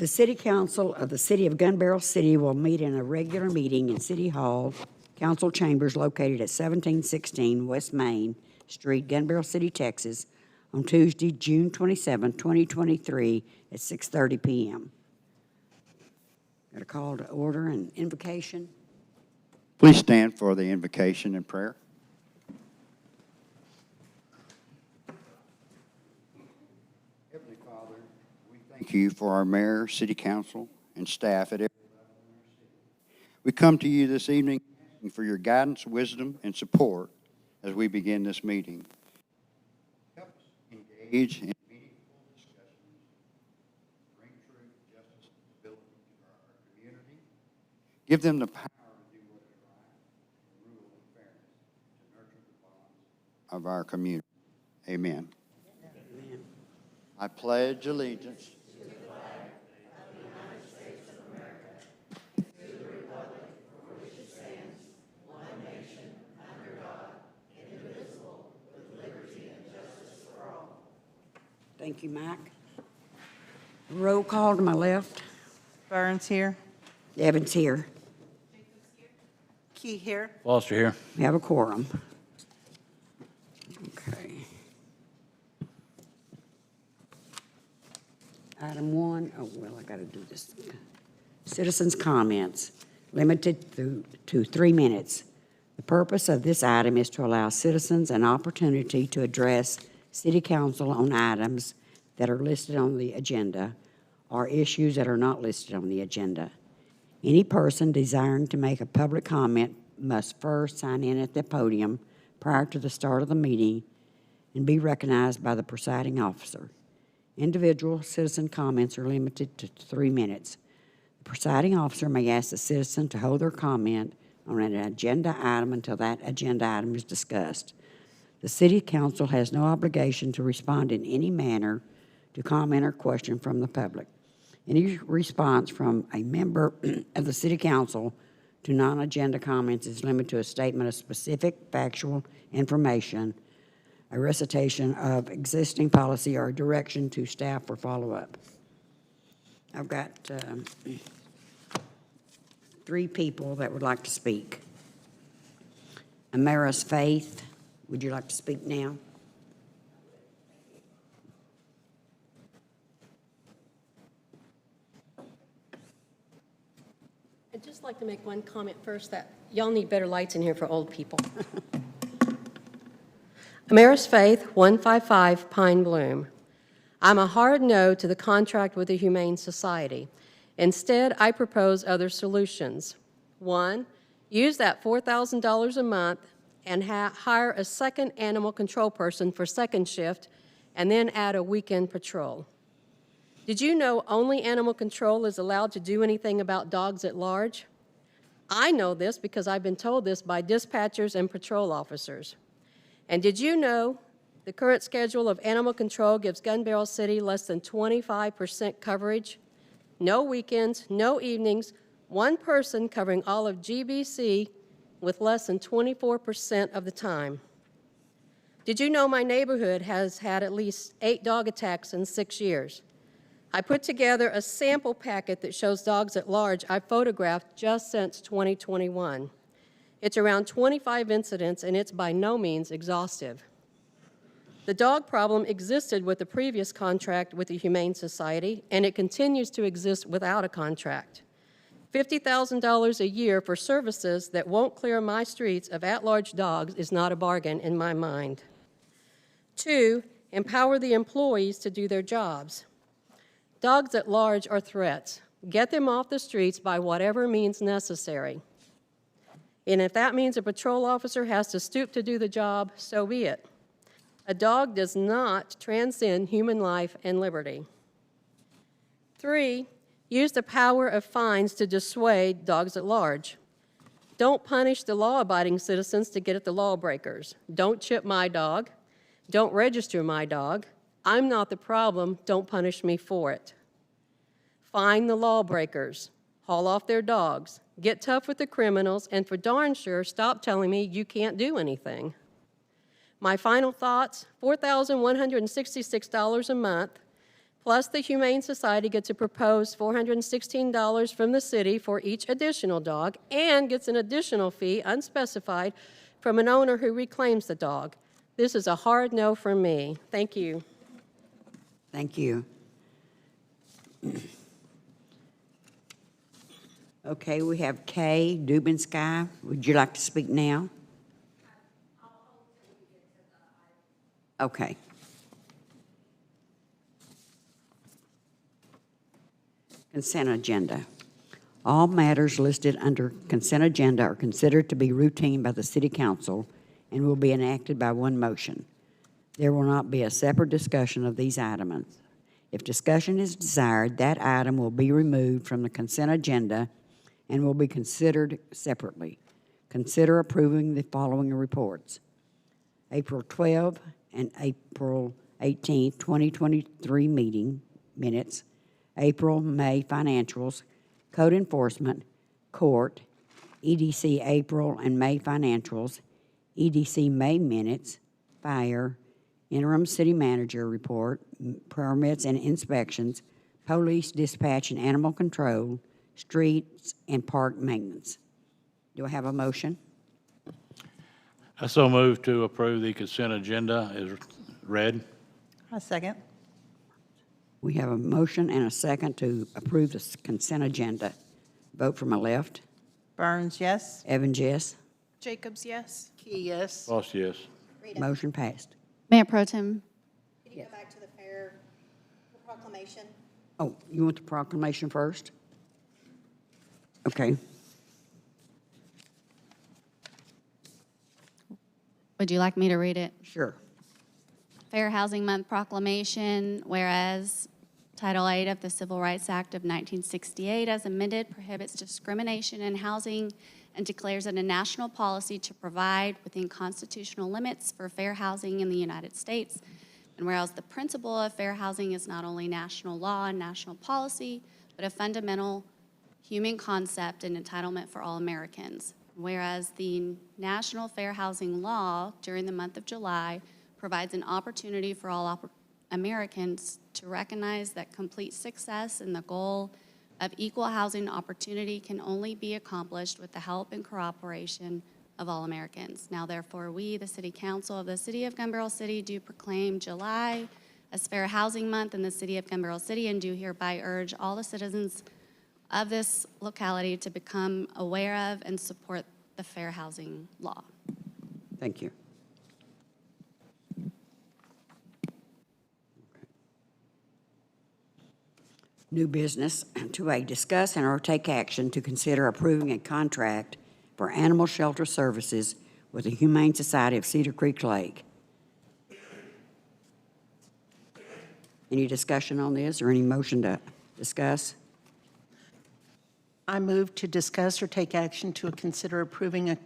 The City Council of the City of Gun Barrel City will meet in a regular meeting in City Hall, Council Chambers located at 1716 West Main Street, Gun Barrel City, Texas, on Tuesday, June 27, 2023, at 6:30 p.m. Got a call to order and invocation. Please stand for the invocation and prayer. Heavenly Father, we thank you for our mayor, city council, and staff at every level in our city. We come to you this evening asking for your guidance, wisdom, and support as we begin this meeting. Help us engage in meaningful discussions, bring truth, justice, and stability to our community. Give them the power of our community. Amen. Amen. I pledge allegiance to the flag of the United States of America, to the republic for which it stands, one nation, under God, indivisible, with liberty and justice for all. Thank you, Mike. Roll call to my left. Burns here. Evans here. Key here. Foster here. We have a quorum. Okay. Item 1, I got to do this. Citizens' comments, limited to 3 minutes. The purpose of this item is to allow citizens an opportunity to address City Council on items that are listed on the agenda or issues that are not listed on the agenda. Any person desiring to make a public comment must first sign in at the podium prior to the start of the meeting and be recognized by the presiding officer. Individual citizen comments are limited to 3 minutes. The presiding officer may ask the citizen to hold their comment on an agenda item until that agenda item is discussed. The City Council has no obligation to respond in any manner to comment or question from the public. Any response from a member of the City Council to non-agenda comments is limited to a statement of specific factual information, a recitation of existing policy, or a direction to staff for follow-up. I've got 3 people that would like to speak. Amaris Faith, would you like to speak now? I'd just like to make one comment first that y'all need better lights in here for old people. Amaris Faith, 155 Pine Bloom. I'm a hard no to the contract with the Humane Society. Instead, I propose other solutions. 1, use that $4,000 a month and hire a second animal control person for second shift and then add a weekend patrol. Did you know only animal control is allowed to do anything about dogs at large? I know this because I've been told this by dispatchers and patrol officers. And did you know the current schedule of animal control gives Gun Barrel City less than 25% coverage? No weekends, no evenings, one person covering all of GBC with less than 24% of the time. Did you know my neighborhood has had at least 8 dog attacks in 6 years? I put together a sample packet that shows dogs at large I've photographed just since 2021. It's around 25 incidents, and it's by no means exhaustive. The dog problem existed with the previous contract with the Humane Society, and it continues to exist without a contract. $50,000 a year for services that won't clear my streets of at-large dogs is not a bargain in my mind. 2, empower the employees to do their jobs. Dogs at large are threats. Get them off the streets by whatever means necessary. And if that means a patrol officer has to stoop to do the job, so be it. A dog does not transcend human life and liberty. 3, use the power of fines to dissuade dogs at large. Don't punish the law-abiding citizens to get at the lawbreakers. Don't chip my dog. Don't register my dog. I'm not the problem. Don't punish me for it. Fine the lawbreakers. Haul off their dogs. Get tough with the criminals, and for darn sure, stop telling me you can't do anything. My final thoughts, $4,166 a month, Plus, the Humane Society gets a proposed $416 from the city for each additional dog and gets an additional fee, unspecified, from an owner who reclaims the dog. This is a hard no from me. Thank you. Thank you. Okay, we have Kay Dubensky. Would you like to speak now? Okay. Consent agenda. All matters listed under consent agenda are considered to be routine by the City Council and will be enacted by one motion. There will not be a separate discussion of these items. If discussion is desired, that item will be removed from the consent agenda and will be considered separately. Consider approving the following reports. April 12 and April 18, 2023 meeting minutes, April, May financials, code enforcement, court, EDC April and May financials, EDC May minutes, fire, interim city manager report, permits and inspections, police dispatch and animal control, streets and park maintenance. Do I have a motion? I so move to approve the consent agenda as read. A second. We have a motion and a second to approve the consent agenda. Vote from my left. Burns, yes. Evans, yes. Jacobs, yes. Key, yes. Boss, yes. Motion passed. Mayor Pro Tem, Can you go back to the fair proclamation? Oh, you want the proclamation first? Okay. would you like me to read it? Sure. Fair Housing Month proclamation, whereas Title VIII of the Civil Rights Act of 1968 as amended prohibits discrimination in housing and declares it a national policy to provide within constitutional limits for fair housing in the United States. And whereas the principle of fair housing is not only national law and national policy, but a fundamental human concept and entitlement for all Americans. Whereas the National Fair Housing Law during the month of July provides an opportunity for all Americans to recognize that complete success in the goal of equal housing opportunity can only be accomplished with the help and cooperation of all Americans. Now, therefore, we, the City Council of the City of Gun Barrel City, do proclaim July as Fair Housing Month in the City of Gun Barrel City and do hereby urge all the citizens of this locality to become aware of and support the fair housing law. Thank you. New business, 2A, discuss and or take action to consider approving a contract for animal shelter services with the Humane Society of Cedar Creek Lake. Any discussion on this or any motion to discuss? I move to discuss or take action to consider approving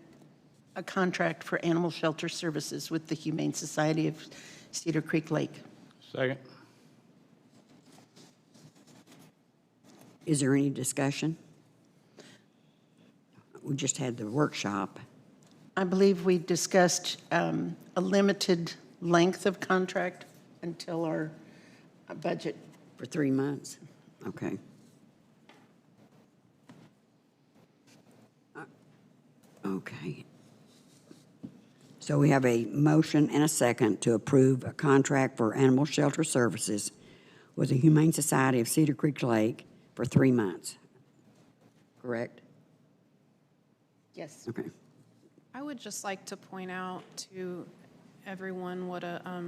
a contract for animal shelter services with the Humane Society of Cedar Creek Lake. Second. Is there any discussion? We just had the workshop. I believe we discussed a limited length of contract until our budget. For 3 months? Okay. Okay. So we have a motion and a second to approve a contract for animal shelter services with the Humane Society of Cedar Creek Lake for 3 months. Correct? Yes. Okay. I would just like to point out to everyone what a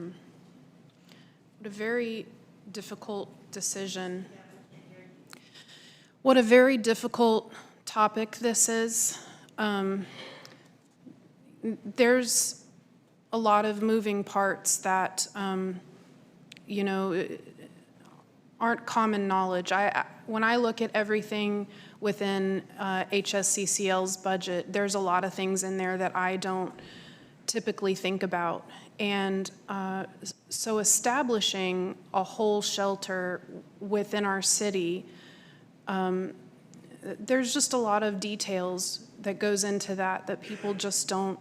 very difficult decision, what a very difficult topic this is. There's a lot of moving parts that, you know, aren't common knowledge. When I look at everything within HSCCL's budget, there's a lot of things in there that I don't typically think about. And so establishing a whole shelter within our city, there's just a lot of details that goes into that people just don't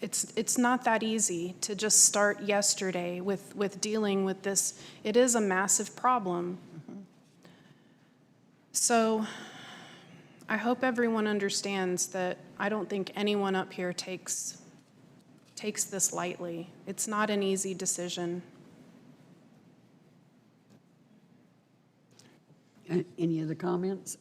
it's not that easy to just start yesterday with dealing with this. It is a massive problem. So I hope everyone understands that I don't think anyone up here takes this lightly. It's not an easy decision. Any other comments?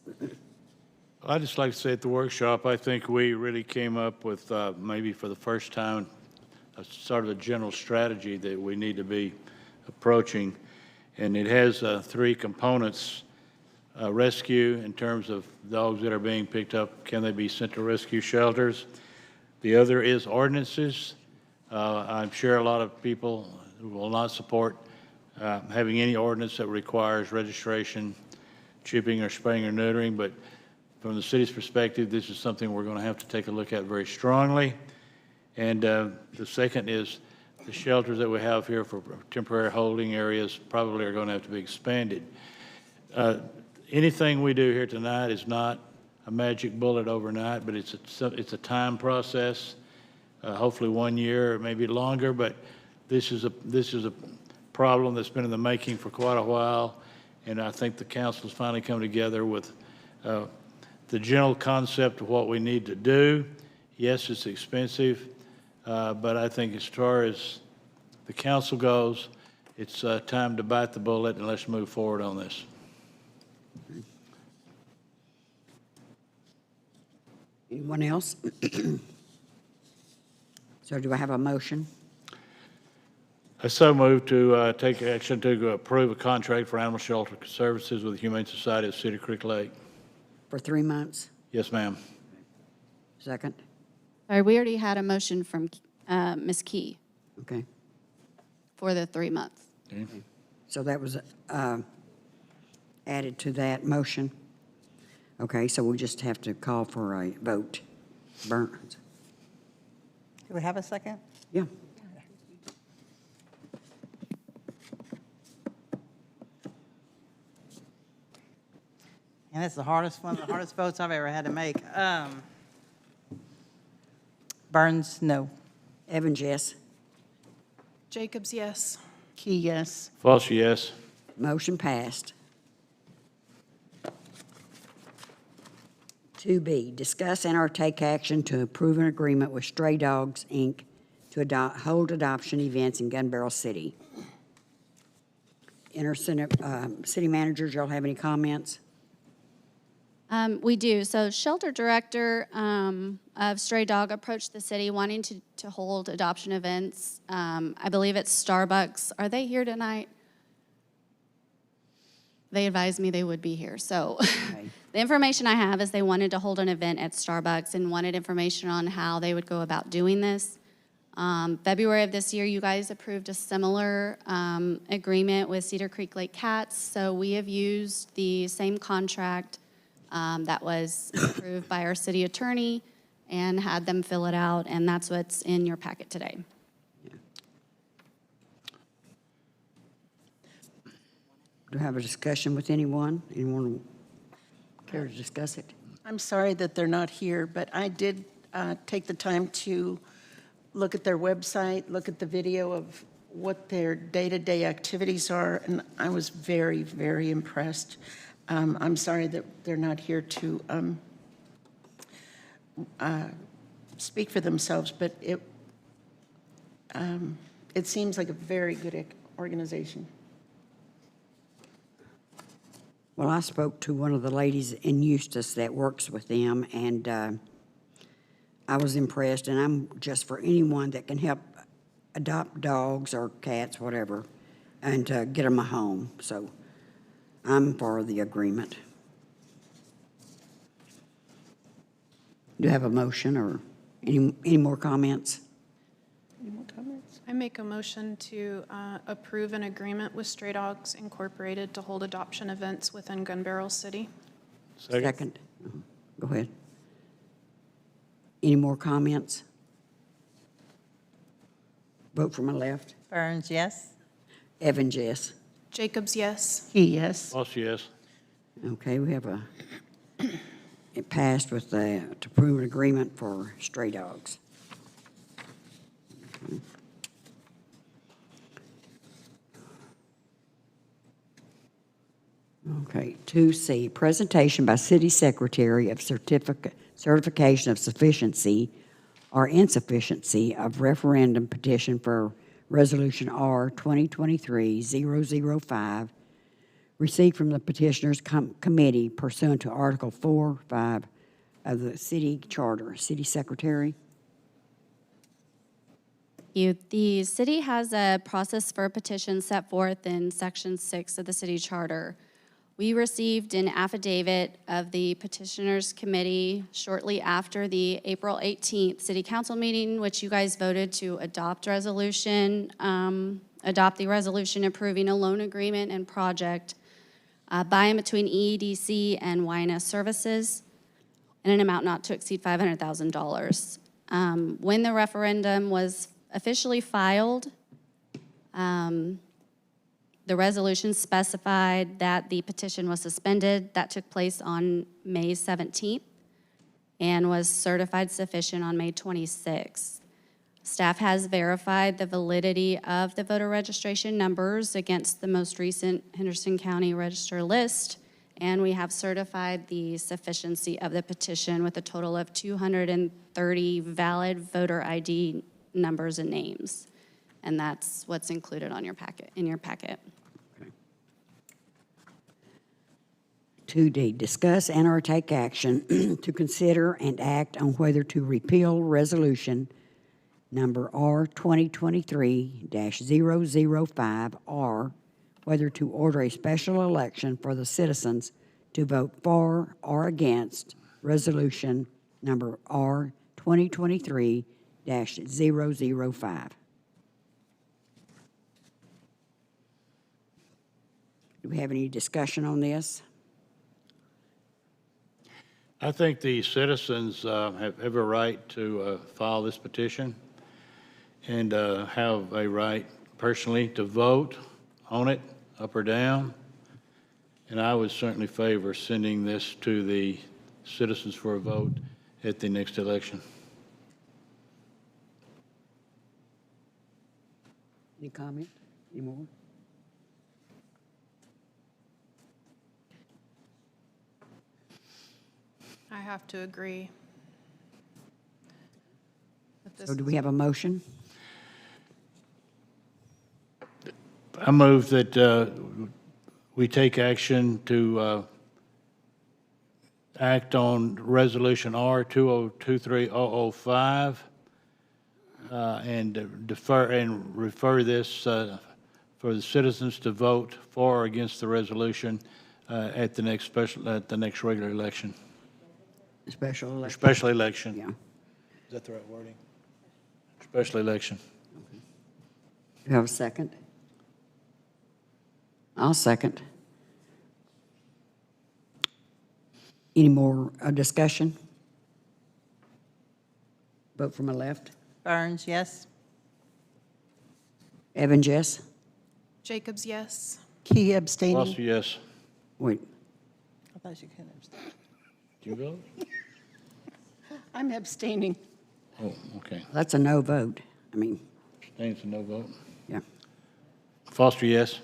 I'd just like to say at the workshop, I think we really came up with, maybe for the first time, a sort of a general strategy that we need to be approaching. And it has 3 components. Rescue, in terms of dogs that are being picked up, can they be sent to rescue shelters? The other is ordinances. I'm sure a lot of people will not support having any ordinance that requires registration, chipping, or spaying or neutering, but from the city's perspective, this is something we're going to have to take a look at very strongly. And the second is the shelters that we have here for temporary holding areas probably are going to have to be expanded. Anything we do here tonight is not a magic bullet overnight, but it's a time process, hopefully 1 year, or maybe longer, but this is a problem that's been in the making for quite a while, and I think the council's finally come together with the general concept of what we need to do. Yes, it's expensive, but I think as far as the council goes, it's time to bite the bullet and let's move forward on this. Anyone else? So do I have a motion? I so move to take action to approve a contract for animal shelter services with the Humane Society of Cedar Creek Lake. For 3 months? Yes, ma'am. Second? Sorry, we already had a motion from Ms. Key Okay. for the 3 months. Okay. So that was added to that motion? Okay, so we'll just have to call for a vote. Burns? Do we have a second? Yeah. And it's the hardest one, the hardest votes I've ever had to make. Burns, no. Evans, yes. Jacobs, yes. Key, yes. False, yes. Motion passed. 2B, discuss and or take action to approve an agreement with Stray Dogs, Inc. to hold adoption events in Gun Barrel City. City managers, y'all have any comments? We do. So shelter director of Stray Dog approached the city wanting to hold adoption events. I believe it's Starbucks. Are they here tonight? They advised me they would be here. So Okay. the information I have is they wanted to hold an event at Starbucks and wanted information on how they would go about doing this. February of this year, you guys approved a similar agreement with Cedar Creek Lake Cats. So we have used the same contract that was approved by our city attorney and had them fill it out, and that's what's in your packet today. Do I have a discussion with anyone? Anyone care to discuss it? I'm sorry that they're not here, but I did take the time to look at their website, look at the video of what their day-to-day activities are, and I was very, very impressed. I'm sorry that they're not here to speak for themselves, but it seems like a very good organization. Well, I spoke to one of the ladies in Eustis that works with them, and I was impressed, and I'm just for anyone that can help adopt dogs or cats, whatever, and get them a home. So I'm for the agreement. Do you have a motion or any more comments? Any more comments? I make a motion to approve an agreement with Stray Dogs Incorporated to hold adoption events within Gun Barrel City. Second. Go ahead. Any more comments? Vote for my left. Burns, yes. Evans, yes. Jacobs, yes. Key, yes. False, yes. Okay, we have it passed with to approve an agreement for Stray Dogs. Okay, 2C, presentation by city secretary of certification of sufficiency or insufficiency of referendum petition for Resolution R 2023-005, received from the petitioner's committee pursuant to Article 4-5 of the city charter. City secretary? The city has a process for petitions set forth in Section 6 of the city charter. We received an affidavit of the petitioners committee shortly after the April 18th city council meeting, which you guys voted to adopt the resolution approving a loan agreement and project by and between EEDC and YNS Services in an amount not to exceed $500,000. When the referendum was officially filed, the resolution specified that the petition was suspended. That took place on May 17th and was certified sufficient on May 26th. Staff has verified the validity of the voter registration numbers against the most recent Henderson County Register list, and we have certified the sufficiency of the petition with a total of 230 valid voter ID numbers and names. And that's what's included on your packet, in your packet. 2D, discuss and/or take action to consider and act on whether to repeal resolution number R 2023-005, or whether to order a special election for the citizens to vote for or against resolution number R 2023-005. Do we have any discussion on this? I think the citizens have every right to file this petition and have a right personally to vote on it, up or down. And I would certainly favor sending this to the citizens for a vote at the next election. Any comment? Any more? I have to agree. that this So do is- we have a motion? I move that we take action to act on Resolution R 2023-005 and defer and refer this for the citizens to vote for or against the resolution at the next regular election. Special election? Special election. Yeah. Is that the right wording? Special election. Do you have a second? I'll second. Any more discussion? Vote from my left. Burns, yes. Evans, yes? Jacobs, yes. Key abstaining. Foster, yes. Wait, I thought you couldn't abstain. Do you vote? I'm abstaining. Oh, okay. that's a no vote. I mean, Abstain's a no vote. yeah, Foster, yes.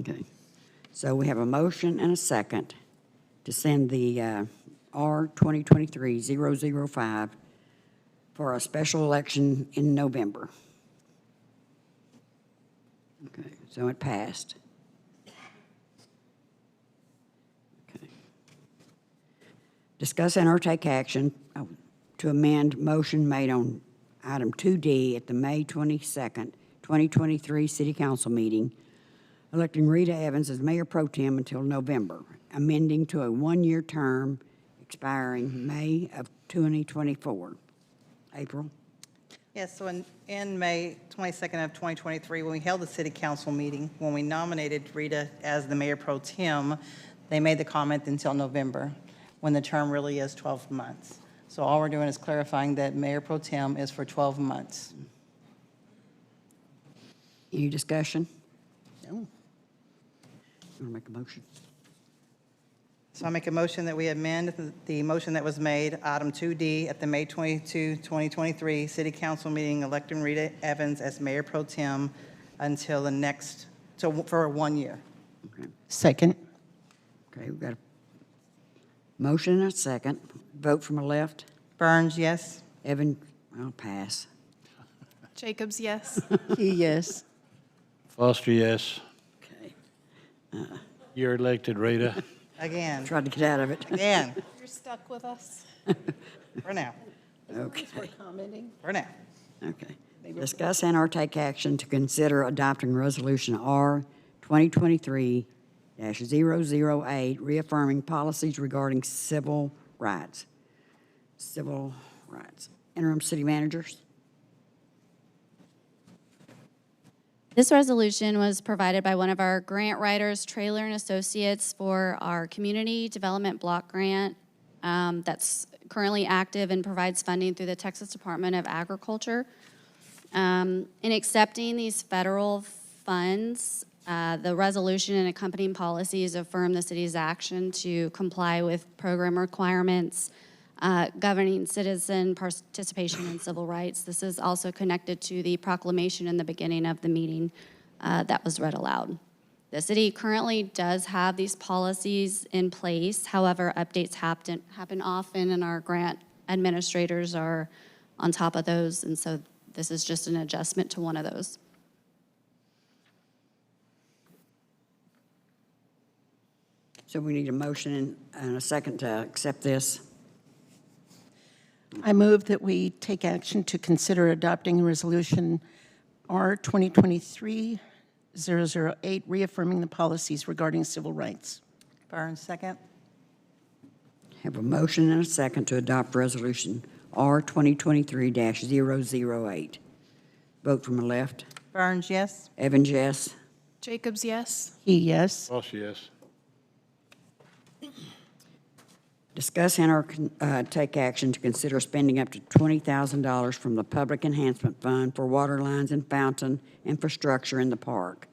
okay. So we have a motion and a second to send the R 2023-005 for a special election in November. Okay, so it passed. Okay. Discuss and or take action to amend motion made on item 2D at the May 22nd, 2023 City Council meeting, electing Rita Evans as Mayor Pro Tem until November, amending to a one-year term expiring May of 2024. April? Yes, so in May 22nd of 2023, when we held the city council meeting, when we nominated Rita as the mayor pro tem, they made the comment until November, when the term really is 12 months. So all we're doing is clarifying that mayor pro tem is for 12 months. Any discussion? No. You want to make a motion? So I make a motion that we amend the motion that was made, item 2D, at the May 22, 2023 city council meeting, electing Rita Evans as mayor pro tem until the next, so for 1 year. Okay. Second. Okay, we've got a motion and a second. Vote from the left. Burns, yes. Evan, I'll pass. Jacobs, yes. Key, yes. Foster, yes. Okay. You're elected, Rita. Again, Tried to get out of it. again, You're stuck with us. for now, Okay, Commenting. for now. okay. Discuss and/or take action to consider adopting Resolution R 2023-008, reaffirming policies regarding civil rights. Civil rights. Interim city managers? This resolution was provided by one of our grant writers, Trailer and Associates, for our community development block grant that's currently active and provides funding through the Texas Department of Agriculture. In accepting these federal funds, the resolution and accompanying policies affirm the city's action to comply with program requirements governing citizen participation in civil rights. This is also connected to the proclamation in the beginning of the meeting that was read aloud. The city currently does have these policies in place. However, updates happen often, and our grant administrators are on top of those, and so this is just an adjustment to one of those. So we need a motion and a second to accept this. I move that we take action to consider adopting Resolution R 2023-008, reaffirming the policies regarding civil rights. Burns, second. Have a motion and a second to adopt Resolution R 2023-008. Vote from the left. Burns, yes. Evans, yes. Jacobs, yes. Key, yes. Foster, yes. Discuss and/or take action to consider spending up to $20,000 from the Public Enhancement Fund for water lines and fountain infrastructure in the park.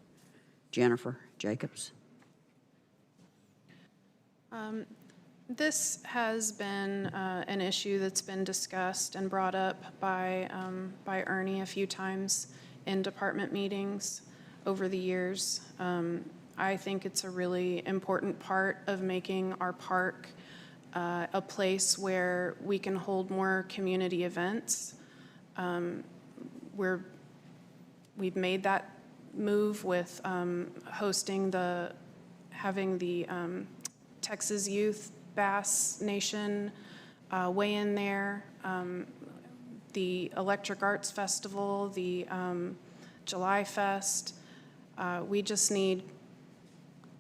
Jennifer Jacobs. This has been an issue that's been discussed and brought up by Ernie a few times in department meetings over the years. I think it's a really important part of making our park a place where we can hold more community events. We've made that move with having the Texas Youth Bass Nation weigh in there, the Electric Arts Festival, the July Fest. We just need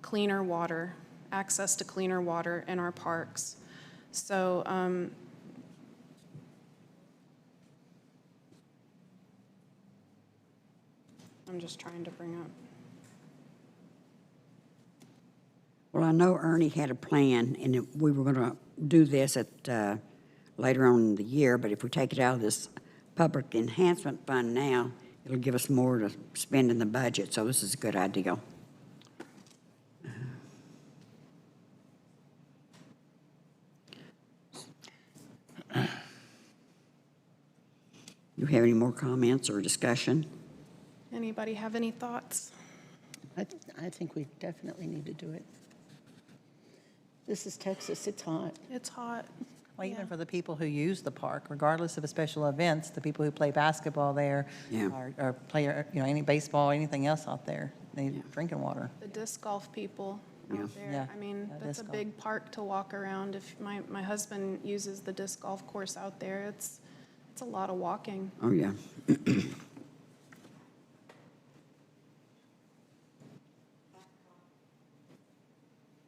cleaner water, access to cleaner water in our parks. So I'm just trying to bring up. Well, I know Ernie had a plan, and we were going to do this at later on in the year, but if we take it out of this Public Enhancement Fund now, it'll give us more to spend in the budget, so this is a good idea. Do you have any more comments or discussion? Anybody have any thoughts? I think we definitely need to do it. This is Texas, it's hot. It's hot. Well, even Yeah. for the people who use the park, regardless of the special events, the people who play basketball there, Yeah. or play, any baseball, anything else out there, need drinking water. The disc golf people Yeah. out there. Yeah, I mean, that's a disc golf. big park to walk around. If my husband uses the disc golf course out there, it's a lot of walking. Oh, yeah.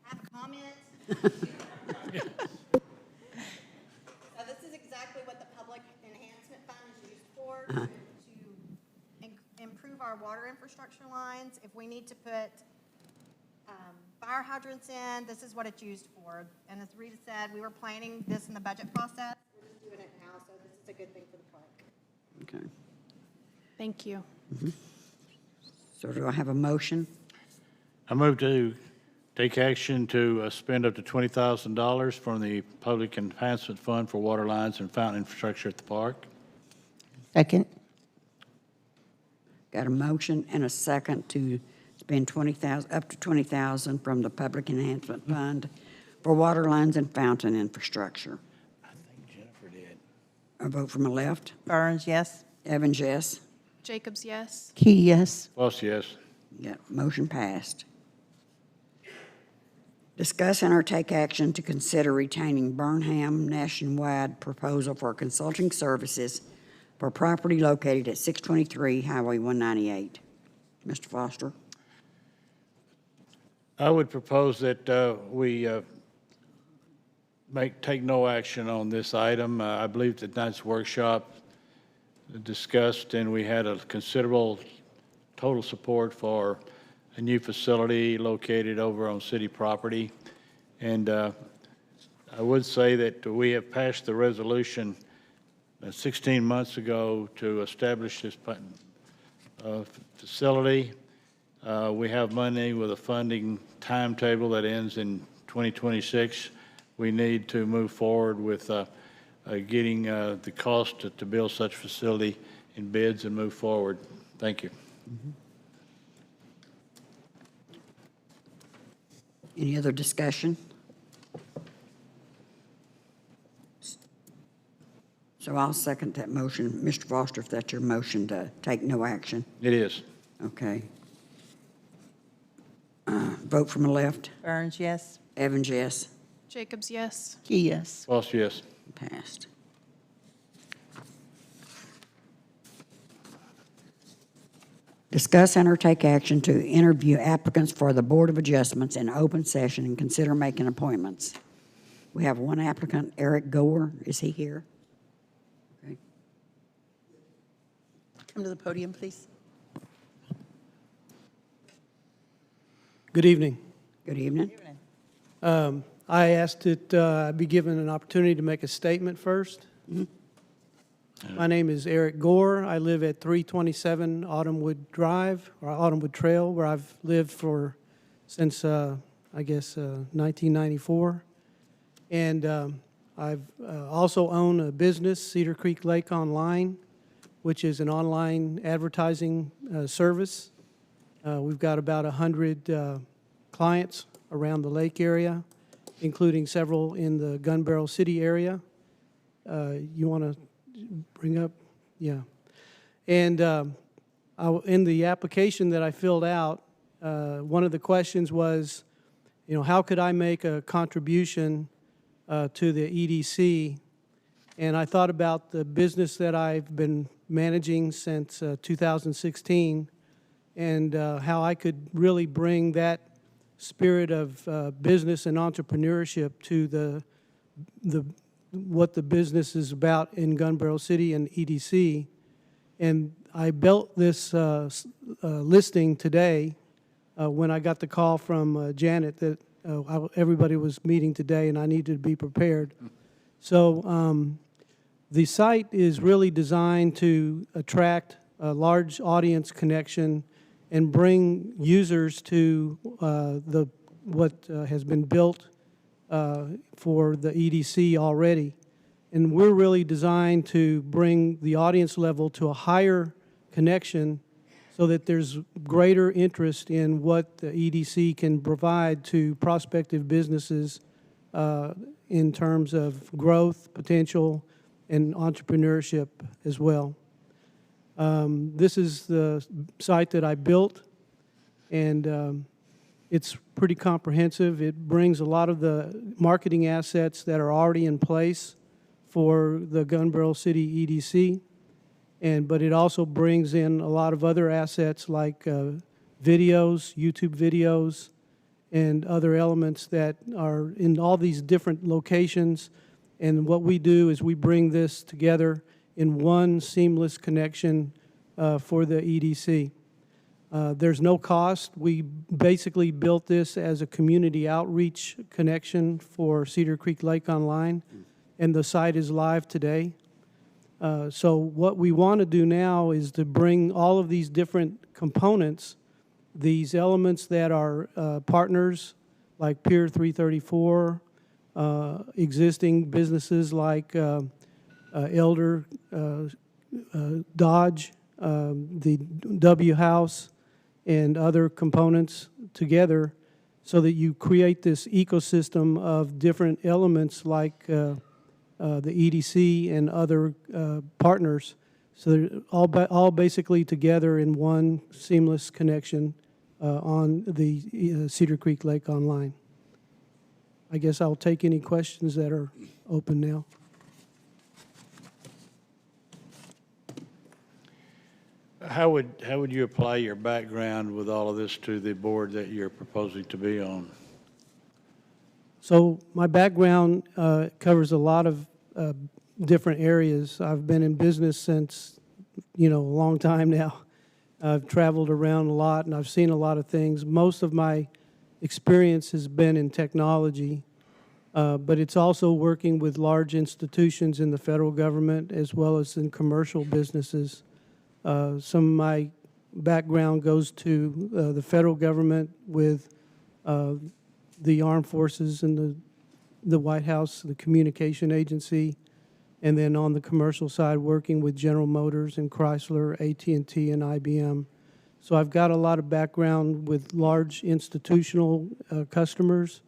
Have a comment? So this is exactly what the Public Enhancement Fund is used for, to improve our water infrastructure lines. If we need to put fire hydrants in, this is what it's used for. And as Rita said, we were planning this in the budget process. We're just doing it now, so this is a good thing for the park. Okay. Thank you. So do I have a motion? I move to take action to spend up to $20,000 from the Public Enhancement Fund for water lines and fountain infrastructure at the park. Second. Got a motion and a second to spend 20,000, up to 20,000 from the Public Enhancement Fund for water lines and fountain infrastructure. I think Jennifer did. A vote from the left. Burns, yes. Evans, yes. Jacobs, yes. Key, yes. Voss, yes. Yeah, motion passed. Discuss and or take action to consider retaining Burnham Nationwide proposal for consulting services for property located at 623 Highway 198. Mr. Foster? I would propose that we take no action on this item. I believe that tonight's workshop discussed, and we had a considerable total support for a new facility located over on city property. And I would say that we have passed the resolution 16 months ago to establish this facility. We have money with a funding timetable that ends in 2026. We need to move forward with getting the cost to build such facility in bids and move forward. Thank you. Any other discussion? So I'll second that motion. Mr. Foster, if that's your motion to take no action. It is. Okay. Vote from the left. Burns, yes. Evans, yes. Jacobs, yes. Key, yes. Voss, yes. Passed. Discuss and or take action to interview applicants for the Board of Adjustments in open session and consider making appointments. We have one applicant, Eric Gore. Is he here? Okay. Come to the podium, please. Good evening. Good evening. I asked that I be given an opportunity to make a statement first. My name is Eric Gore. I live at 327 Autumnwood Drive, or Autumnwood Trail, where I've lived since, 1994. And I've also own a business, Cedar Creek Lake Online, which is an online advertising service. We've got about 100 clients around the lake area, including several in the Gun Barrel City area. You want to bring up? Yeah. And in the application that I filled out, one of the questions was, how could I make a contribution to the EDC? And I thought about the business that I've been managing since 2016 and how I could really bring that spirit of business and entrepreneurship to what the business is about in Gun Barrel City and EDC. And I built this listing today when I got the call from Janet that everybody was meeting today and I needed to be prepared. So the site is really designed to attract a large audience connection and bring users to what has been built for the EDC already. And we're really designed to bring the audience level to a higher connection so that there's greater interest in what the EDC can provide to prospective businesses in terms of growth, potential, and entrepreneurship as well. This is the site that I built, and it's pretty comprehensive. It brings a lot of the marketing assets that are already in place for the Gun Barrel City EDC, but it also brings in a lot of other assets like videos, YouTube videos, and other elements that are in all these different locations. And what we do is we bring this together in one seamless connection for the EDC. There's no cost. We basically built this as a community outreach connection for Cedar Creek Lake Online, and the site is live today. So what we want to do now is to bring all of these different components, these elements that are partners like Pier 334, existing businesses like Elder, Dodge, the W House, and other components together so that you create this ecosystem of different elements like the EDC and other partners. So they're all basically together in one seamless connection on the Cedar Creek Lake Online. I guess I'll take any questions that are open now. How would you apply your background with all of this to the board that you're proposing to be on? So my background covers a lot of different areas. I've been in business since, a long time now. I've traveled around a lot, and I've seen a lot of things. Most of my experience has been in technology, but it's also working with large institutions in the federal government as well as in commercial businesses. Some of my background goes to the federal government with the armed forces and the White House, the communication agency, and then on the commercial side, working with General Motors and Chrysler, AT&T, and IBM. So I've got a lot of background with large institutional customers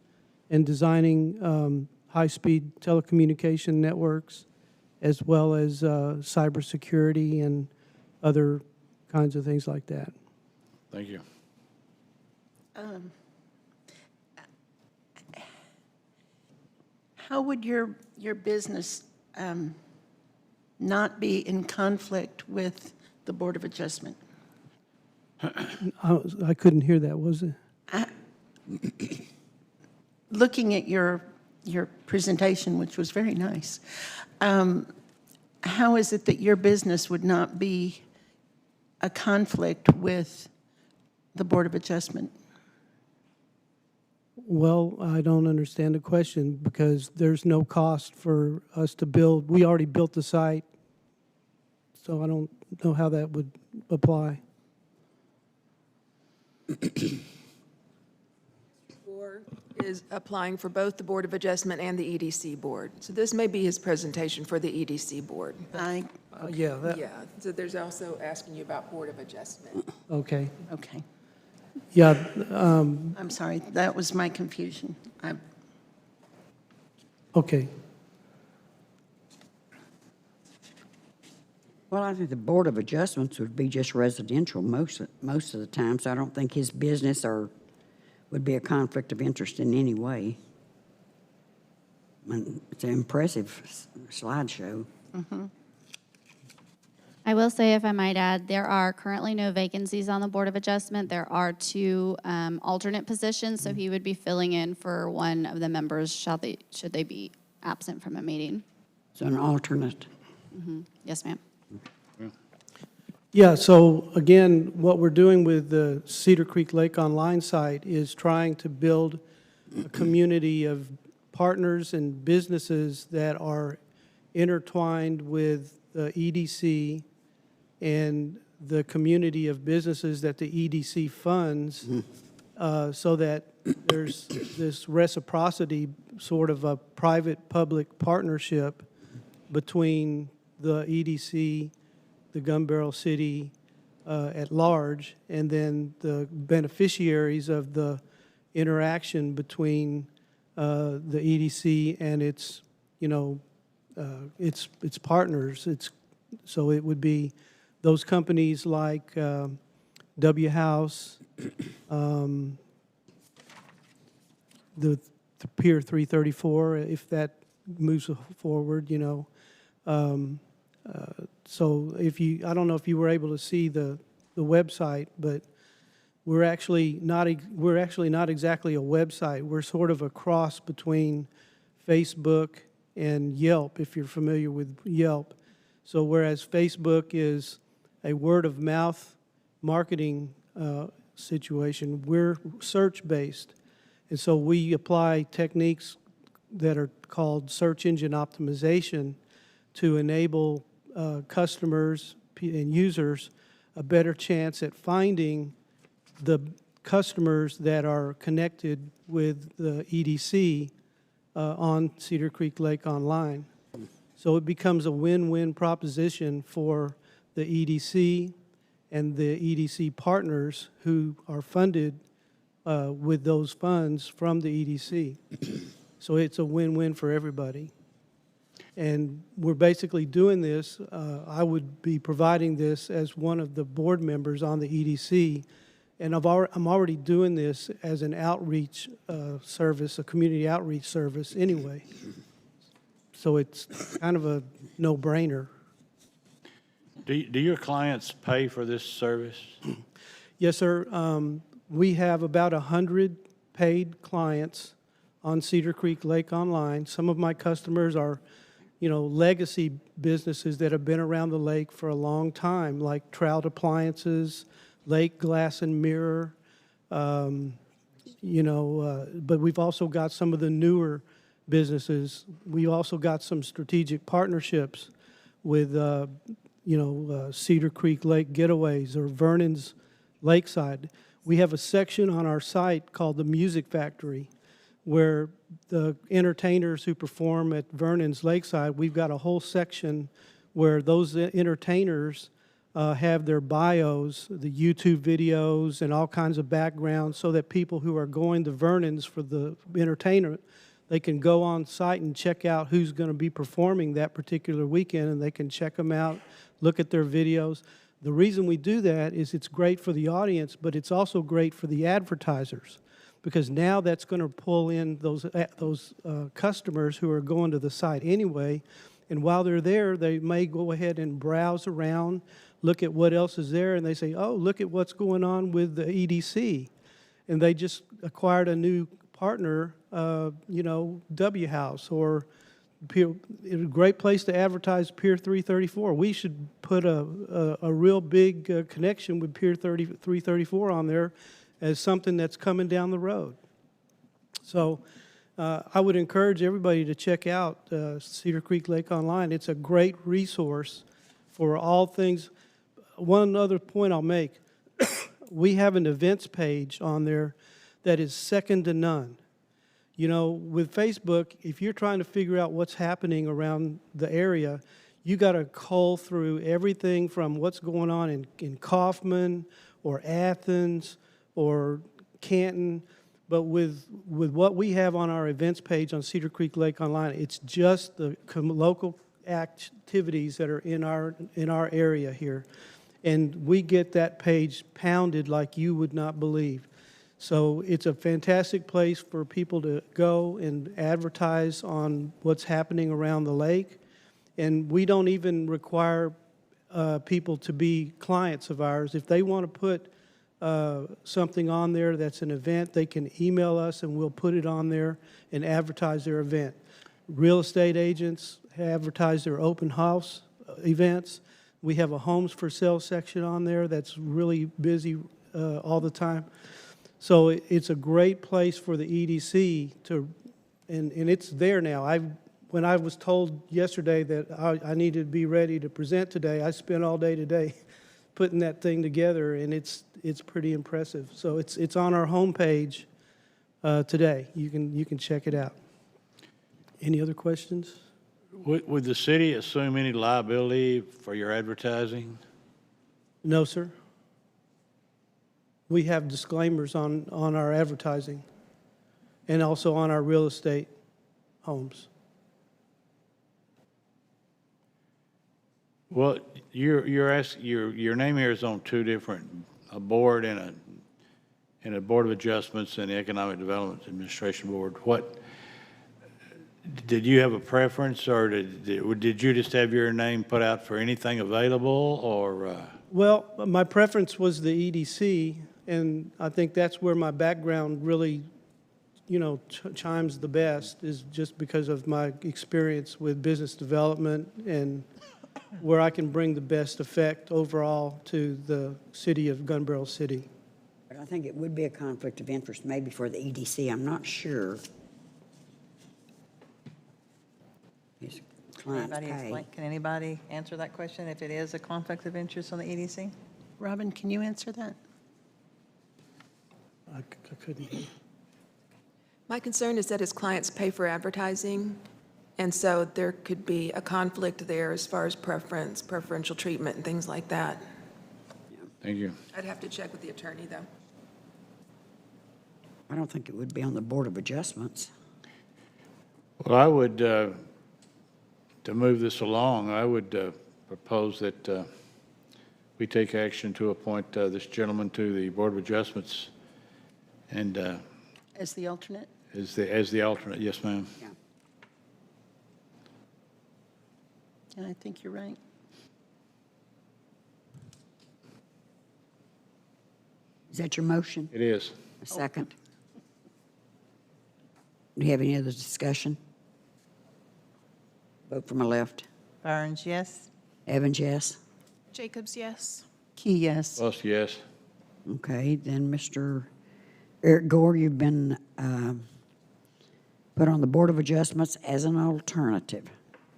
and designing high-speed telecommunication networks, as well as cybersecurity and other kinds of things like that. Thank you. How would your business not be in conflict with the Board of Adjustment? I couldn't hear that, was it? Looking at your presentation, which was very nice, how is it that your business would not be a conflict with the Board of Adjustment? Well, I don't understand the question because there's no cost for us to build. We already built the site, so I don't know how that would apply. Or is applying for both the Board of Adjustment and the EDC Board. So this may be his presentation for the EDC Board. Yeah, Yeah, so there's also asking you about Board of Adjustment. okay. Okay. Yeah, I'm sorry, that was my confusion. okay. Well, I think the Board of Adjustments would be just residential most of the time, so I don't think his business would be a conflict of interest in any way. I mean, it's an impressive slideshow. I will say, if I might add, there are currently no vacancies on the Board of Adjustment. There are 2 alternate positions, so he would be filling in for one of the members should they be absent from a meeting. So an alternate. Yes, ma'am. Yeah, so again, what we're doing with the Cedar Creek Lake Online site is trying to build a community of partners and businesses that are intertwined with the EDC and the community of businesses that the EDC funds, so that there's this reciprocity, sort of a private-public partnership between the EDC, the Gun Barrel City at large, and then the beneficiaries of the interaction between the EDC and its partners. So it would be those companies like W House, the Pier 334, if that moves forward, So I don't know if you were able to see the website, but we're actually not exactly a website. We're sort of a cross between Facebook and Yelp, if you're familiar with Yelp. So whereas Facebook is a word-of-mouth marketing situation, we're search-based. And so we apply techniques that are called search engine optimization to enable customers and users a better chance at finding the customers that are connected with the EDC on Cedar Creek Lake Online. So it becomes a win-win proposition for the EDC and the EDC partners who are funded with those funds from the EDC. So it's a win-win for everybody. And we're basically doing this, I would be providing this as one of the board members on the EDC, and I'm already doing this as an outreach service, a community outreach service anyway. So it's kind of a no-brainer. Do your clients pay for this service? Yes, sir. We have about 100 paid clients on Cedar Creek Lake Online. Some of my customers are, legacy businesses that have been around the lake for a long time, like Trout Appliances, Lake Glass and Mirror, but we've also got some of the newer businesses. We also got some strategic partnerships with, Cedar Creek Lake Getaways or Vernon's Lakeside. We have a section on our site called the Music Factory, where the entertainers who perform at Vernon's Lakeside, we've got a whole section where those entertainers have their bios, the YouTube videos, and all kinds of backgrounds, so that people who are going to Vernon's for the entertainment, they can go on site and check out who's going to be performing that particular weekend, and they can check them out, look at their videos. The reason we do that is it's great for the audience, but it's also great for the advertisers, because now that's going to pull in those customers who are going to the site anyway, and while they're there, they may go ahead and browse around, look at what else is there, and they say, oh, look at what's going on with the EDC. And they just acquired a new partner, W House, or a great place to advertise Pier 334. We should put a real big connection with Pier 334 on there as something that's coming down the road. So I would encourage everybody to check out Cedar Creek Lake Online. It's a great resource for all things. One other point I'll make, we have an events page on there that is second to none. With Facebook, if you're trying to figure out what's happening around the area, you got to cull through everything from what's going on in Kaufman or Athens or Canton. But with what we have on our events page on Cedar Creek Lake Online, it's just the local activities that are in our area here. And we get that page pounded like you would not believe. So it's a fantastic place for people to go and advertise on what's happening around the lake. And we don't even require people to be clients of ours. If they want to put something on there that's an event, they can email us and we'll put it on there and advertise their event. Real estate agents advertise their open house events. We have a homes for sale section on there that's really busy all the time. So it's a great place for the EDC to, and it's there now. When I was told yesterday that I needed to be ready to present today, I spent all day today putting that thing together, and it's pretty impressive. So it's on our homepage today. You can check it out. Any other questions? Would the city assume any liability for your advertising? No, sir. We have disclaimers on our advertising and also on our real estate homes. Well, your name here is on two different, a board and a Board of Adjustments and the Economic Development Administration Board. Did you have a preference, or did you just have your name put out for anything available, or? Well, my preference was the EDC, and I think that's where my background really, chimes the best, is just because of my experience with business development and where I can bring the best effect overall to the city of Gun Barrel City. But I think it would be a conflict of interest, maybe for the EDC, I'm not sure. His clients pay. Can anybody answer that question, if it is a conflict of interest on the EDC? Robin, can you answer that? I couldn't. My concern is that his clients pay for advertising, and so there could be a conflict there as far as preferential treatment and things like that. Thank you. I'd have to check with the attorney, though. I don't think it would be on the Board of Adjustments. Well, I would, to move this along, I would propose that we take action to appoint this gentleman to the Board of Adjustments and As the alternate? as the alternate. Yes, ma'am. Yeah. And I think you're right. Is that your motion? It is. A second? Do you have any other discussion? Vote from my left. Burns, yes? Evans, yes? Jacobs, yes. Key, yes. Plus, yes. Okay, then Mr. Eric Gore, you've been put on the Board of Adjustments as an alternative,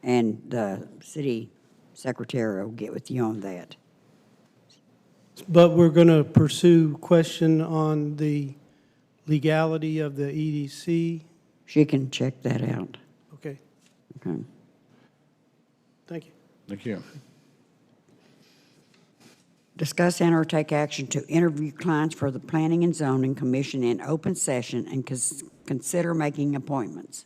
and the city secretary will get with you on that. But we're going to pursue question on the legality of the EDC. She can check that out. Okay, Okay. thank you. Thank you. Discuss and or take action to interview clients for the Planning and Zoning Commission in open session and consider making appointments.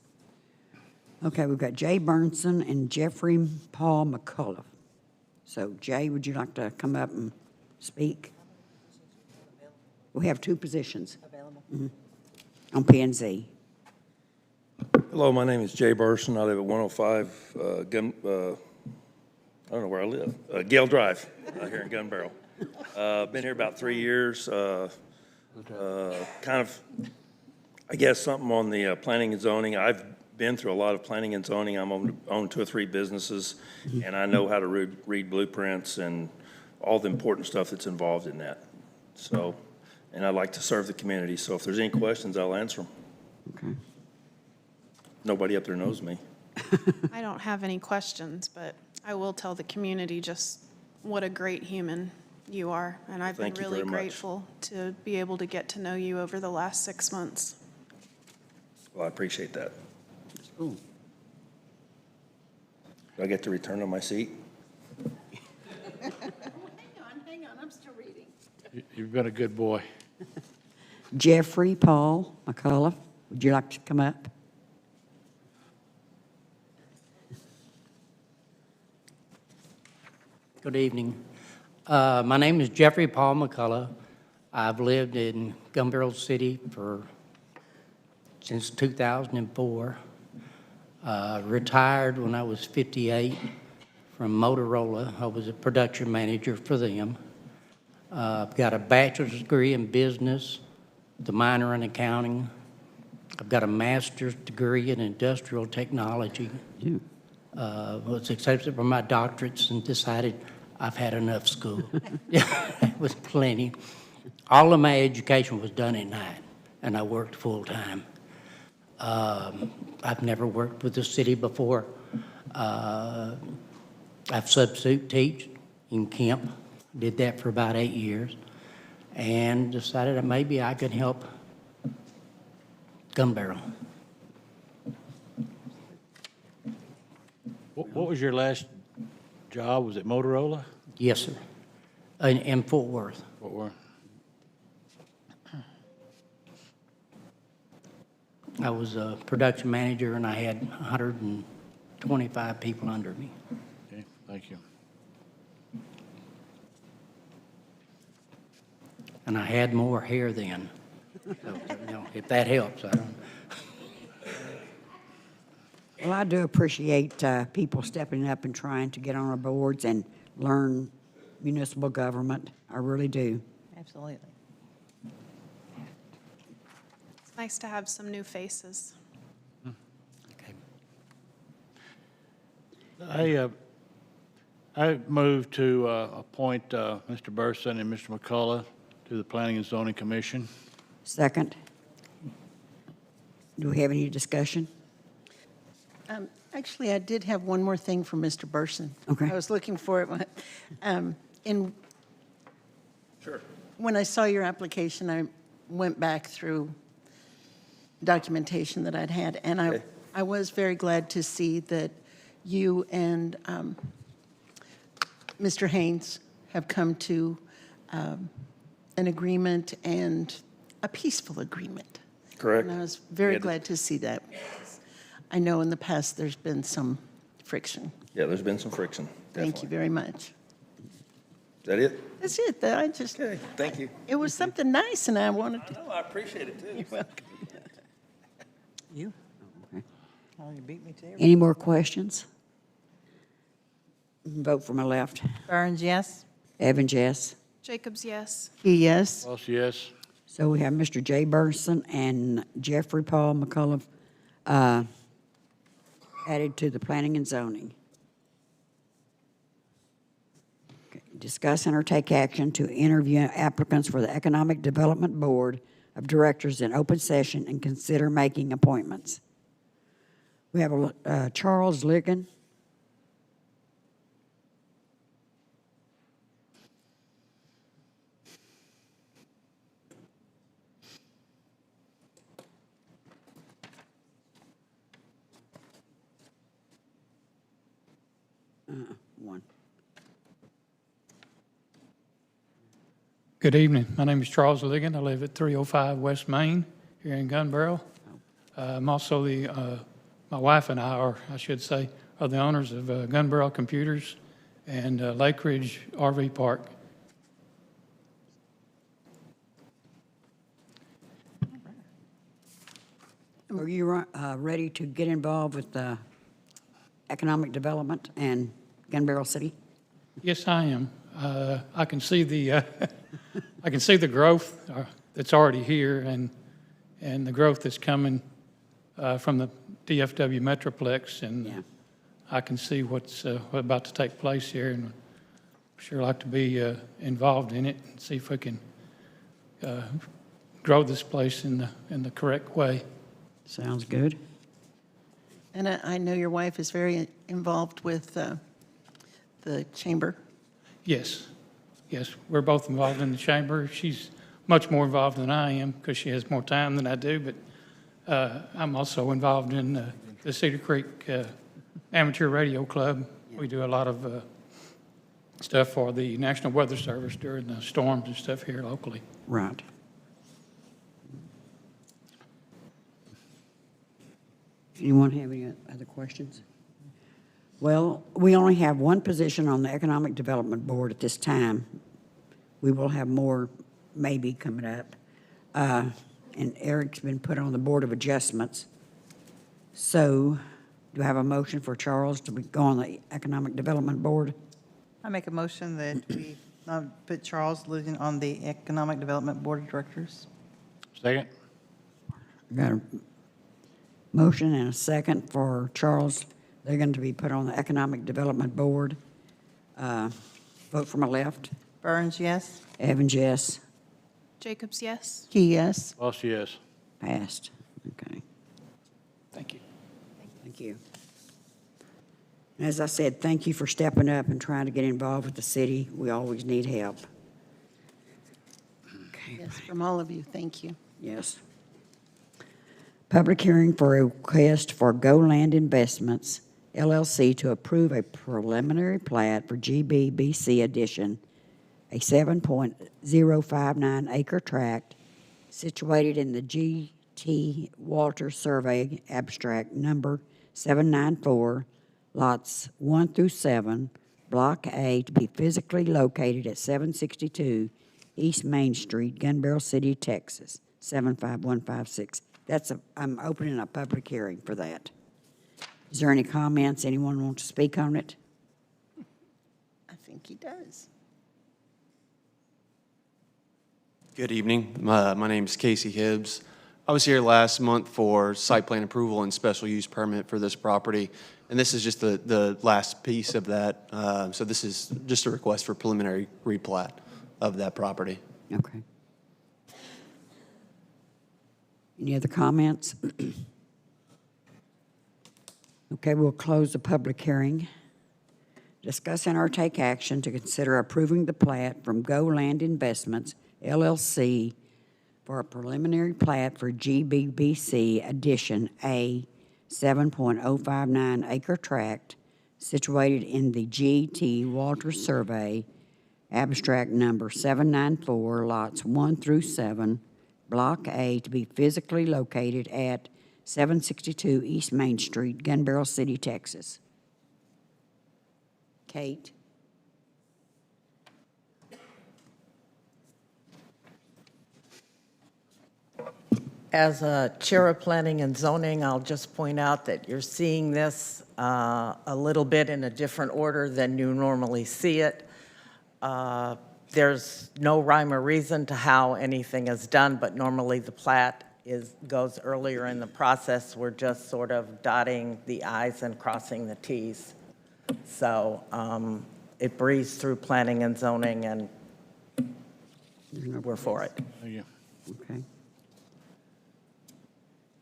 Okay, we've got Jay Burnson and Jeffrey Paul McCullough. So Jay, would you like to come up and speak? We have two positions. Available. On P and Z. Hello, my name is Jay Burson. I live at 105 I don't know where I live, Gale Drive, here in Gun Barrel. Been here about 3 years. Kind of, I guess, something on the planning and zoning. I've been through a lot of planning and zoning. I'm own 2 or 3 businesses, and I know how to read blueprints and all the important stuff that's involved in that. So, and I'd like to serve the community. So if there's any questions, I'll answer them. Okay. Nobody up there knows me. I don't have any questions, but I will tell the community just what a great human you are. And I've been Thank you really very much. grateful to be able to get to know you over the last 6 months. Well, I appreciate that. Cool. Do I get to return to my seat? Hang on, I'm still reading. You've been a good boy. Jeffrey Paul McCullough, would you like to come up? Good evening. My name is Jeffrey Paul McCullough. I've lived in Gun Barrel City since 2004. Retired when I was 58 from Motorola. I was a production manager for them. I've got a bachelor's degree in business, the minor in accounting. I've got a master's degree in industrial technology. Yeah. Was accepted for my doctorates and decided I've had enough school. It was plenty. All of my education was done at night, and I worked full-time. I've never worked with the city before. I've substitute teached in Kemp, did that for about 8 years, and decided that maybe I could help Gun Barrel. What was your last job? Was it Motorola? Yes, sir, in Fort Worth. Fort Worth. I was a production manager, and I had 125 people under me. Okay, thank you. And I had more hair then. So, if that helps, I don't. Well, I do appreciate people stepping up and trying to get on our boards and learn municipal government. I really do. Absolutely. It's nice to have some new faces. Okay. I move to appoint Mr. Burson and Mr. McCullough to the Planning and Zoning Commission. Second. Do we have any discussion? Actually, I did have one more thing for Mr. Burson. Okay. I was looking for it. Sure. When I saw your application, I went back through documentation that I'd had, and Okay. I was very glad to see that you and Mr. Haynes have come to an agreement and a peaceful agreement. Correct. And I was very Yeah. glad to see that. I know in the past there's been some friction. Yeah, there's been some friction, Thank you definitely. very much. Is that it? That's it. I just, Okay, thank you. it was something nice and I wanted to. Oh, I appreciate it, too. You're welcome. You? Oh, you beat me to it. Any more questions? Vote for my left. Burns, yes? Evans, yes. Jacobs, yes. Yes. Boss, yes. So we have Mr. Jay Burson and Jeffrey Paul McCullough added to the planning and zoning. Okay, discuss and or take action to interview applicants for the Economic Development Board of Directors in open session and consider making appointments. We have Charles Ligon. One. Good evening. My name is Charles Ligon. I live at 305 West Main here in Gun Barrel. I'm also my wife and I should say, are the owners of Gun Barrel Computers and Lake Ridge RV Park. Are you ready to get involved with economic development and Gun Barrel City? Yes, I am. I can see the I can see the growth that's already here and the growth that's coming from the DFW Metroplex, and Yeah. I can see what's about to take place here, and sure like to be involved in it and see if we can grow this place in the correct way. Sounds good. And I know your wife is very involved with the chamber. Yes, yes, we're both involved in the chamber. She's much more involved than I am because she has more time than I do, but I'm also involved in the Cedar Creek Amateur Radio Club. We do a lot of stuff for the National Weather Service during the storms and stuff here locally. Right. Anyone have any other questions? Well, we only have one position on the Economic Development Board at this time. We will have more maybe coming up. And Eric's been put on the Board of Adjustments. So do I have a motion for Charles to go on the Economic Development Board? I make a motion that we put Charles Ligon on the Economic Development Board of Directors. Second? Got a motion and a second for Charles. They're going to be put on the Economic Development Board. Vote for my left. Burns, yes? Evans, yes. Jacobs, yes. Yes. Boss, yes. Passed. Okay. Thank you. Thank you. And as I said, thank you for stepping up and trying to get involved with the city. We always need help. Okay. Yes, from all of you, thank you. Yes. Public hearing for a request for Go Land Investments, LLC, to approve a preliminary plat for GBBC Addition, a 7.059 acre tract situated in the G.T. Walter Survey Abstract Number 794, lots 1 through 7, Block A, to be physically located at 762 East Main Street, Gun Barrel City, Texas, 75156. I'm opening a public hearing for that. Is there any comments? Anyone want to speak on it? I think he does. Good evening. My name is Casey Hibbs. I was here last month for site plan approval and special use permit for this property, and this is just the last piece of that. So this is just a request for preliminary replat of that property. Okay. Any other comments? Okay, we'll close the public hearing. Discuss and or take action to consider approving the plat from Go Land Investments, LLC, for a preliminary plat for GBBC Addition A, 7.059 acre tract situated in the G.T. Walter Survey abstract number 794, lots 1 through 7, Block A, to be physically located at 762 East Main Street, Gun Barrel City, Texas. Kate? As a chair of planning and zoning, I'll just point out that you're seeing this a little bit in a different order than you normally see it. There's no rhyme or reason to how anything is done, but normally the plat goes earlier in the process. We're just sort of dotting the i's and crossing the t's. So it breezed through planning and zoning, and we're for it. Thank you. Okay.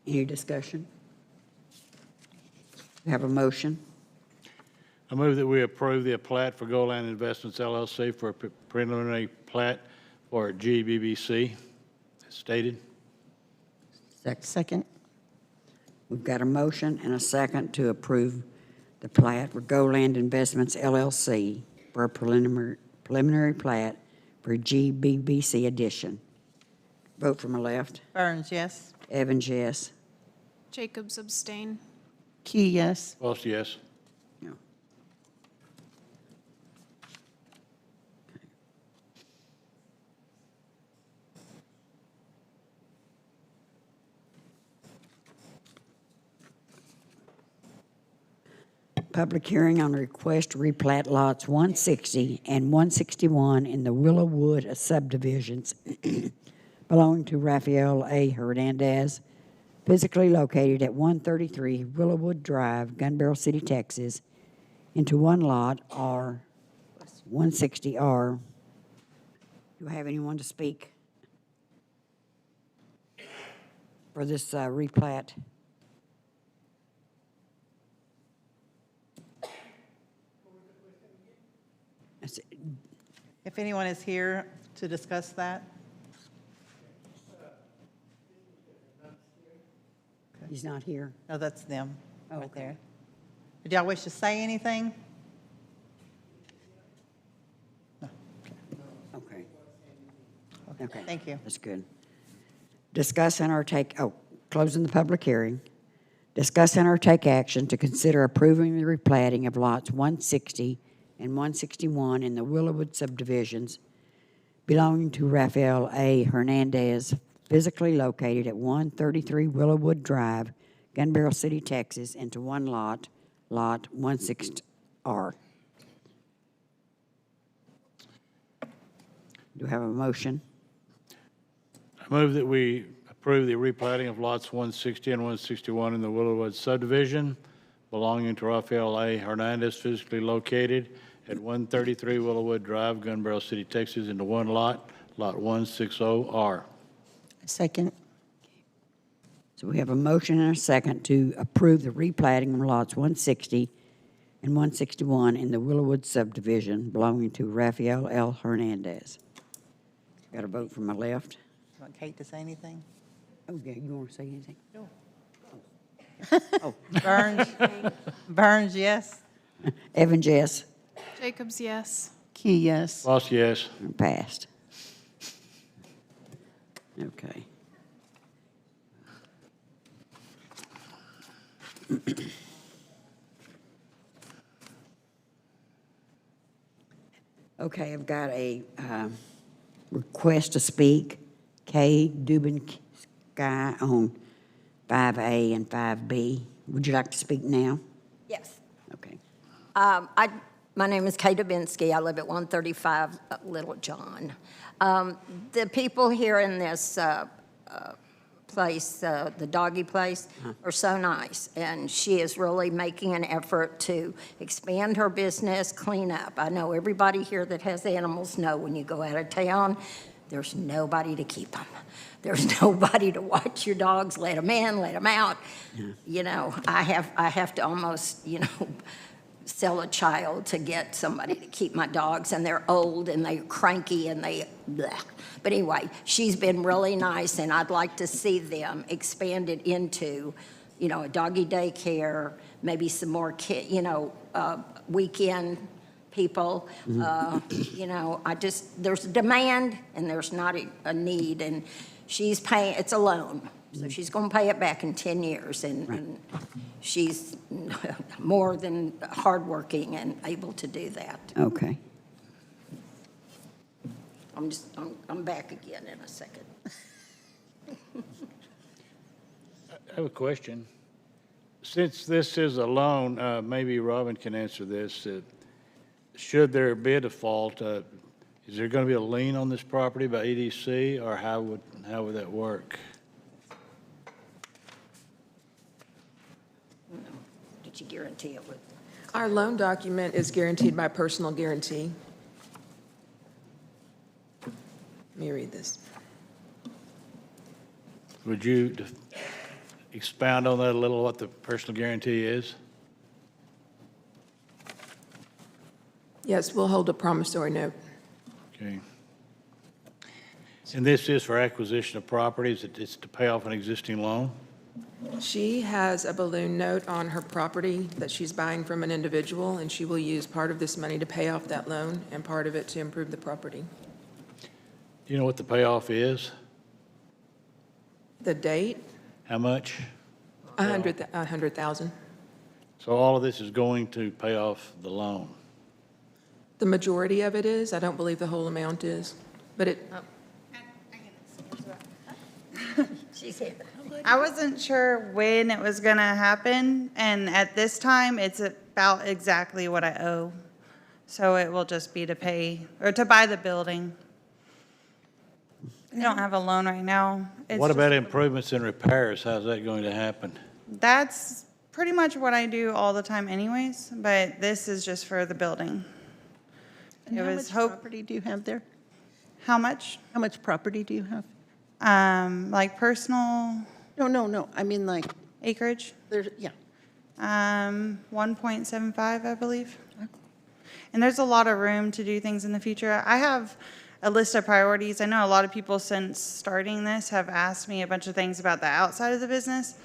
Any discussion? We have a motion. I move that we approve the plat for Goland Investments LLC for a preliminary plat for GBBC, as stated. Second. We've got a motion and a second to approve the plat for Goland Investments LLC for a preliminary plat for GBBC addition. Vote from the left. Burns, yes. Evans, yes. Jacobs abstain. Key, yes. Voss, yes. No. Public hearing on a request to replat lots 160 and 161 in the Willowwood subdivisions belonging to Rafael A. Hernandez, physically located at 133 Willowwood Drive, Gun Barrel City, Texas, into one lot, R 160R. Do I have anyone to speak for this replat? If anyone is here to discuss that? He's not here. No, that's them, Oh, right okay. there. Did y'all wish to say anything? Okay. Okay. Thank you. That's good. Discuss and or take, closing the public hearing. Discuss and or take action to consider approving the replatting of lots 160 and 161 in the Willowwood subdivisions belonging to Rafael A. Hernandez, physically located at 133 Willowwood Drive, Gun Barrel City, Texas, into one lot, Lot 160R. Do I have a motion? I move that we approve the replatting of lots 160 and 161 in the Willowwood subdivision belonging to Rafael A. Hernandez, physically located at 133 Willowwood Drive, Gun Barrel City, Texas, into one lot, Lot 160R. Second. So we have a motion and a second to approve the replatting of lots 160 and 161 in the Willowwood subdivision belonging to Rafael L. Hernandez. Got a vote from my left. You want Kate to say anything? Oh, yeah, you want to say anything? No. Oh, Burns, yes. Evans, yes. Jacobs, yes. Key, yes. Voss, yes. Passed. Okay. Okay, I've got a request to speak. Kay Dubin Sky on 5A and 5B. Would you like to speak now? Yes. Okay. My name is Kay Dubinsky. I live at 135 Little John. The people here in this place, the doggy place, are so nice, and she is really making an effort to expand her business, clean up. I know everybody here that has animals know when you go out of town, there's nobody to keep them. There's nobody to watch your dogs, let them in, let them out. Yeah. You know, I have to almost, sell a child to get somebody to keep my dogs, and they're old and they're cranky and they bleh. But anyway, she's been really nice, and I'd like to see them expanded into, a doggy daycare, maybe some more weekend people. You know, there's a demand and there's not a need, and she's paying, it's a loan. So she's going to pay it back in 10 years, and she's more than hardworking and able to do that. Okay. I'm back again in a second. I have a question. Since this is a loan, maybe Robin can answer this. Should there be a default, is there going to be a lien on this property by EDC, or how would that work? Did you guarantee it would? Our loan document is guaranteed by personal guarantee. Let me read this. Would you expound on that a little, what the personal guarantee is? Yes, we'll hold a promissory note. Okay. And this is for acquisition of properties, it's to pay off an existing loan? She has a balloon note on her property that she's buying from an individual, and she will use part of this money to pay off that loan and part of it to improve the property. Do you know what the payoff is? The date, How much? 100,000. So all of this is going to pay off the loan? The majority of it is. I don't believe the whole amount is, but it, She's here. I wasn't sure when it was going to happen, and at this time, it's about exactly what I owe. So it will just be to pay, or to buy the building. I don't have a loan right now. It's What just- about improvements and repairs? How's that going to happen? That's pretty much what I do all the time anyways, but this is just for the building. And It how was much property do you have there? How much? How much property do you have? Like personal No. I mean, like, acreage? there's, yeah. 1.75, I believe. And there's a lot of room to do things in the future. I have a list of priorities. I know a lot of people since starting this have asked me a bunch of things about the outside of the business,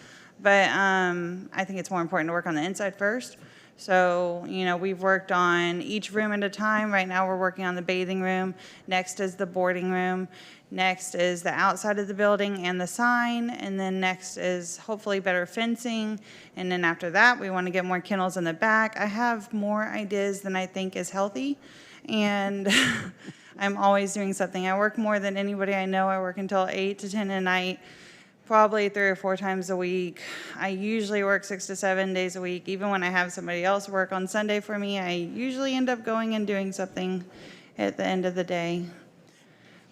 but I think it's more important to work on the inside first. So, you know, we've worked on each room at a time. Right now, we're working on the bathing room. Next is the boarding room. Next is the outside of the building and the sign. And then next is hopefully better fencing. And then after that, we want to get more kennels in the back. I have more ideas than I think is healthy. And I'm always doing something. I work more than anybody I know. I work until 8 to 10 at night, probably 3 or 4 times a week. I usually work 6 to 7 days a week. Even when I have somebody else work on Sunday for me, I usually end up going and doing something at the end of the day.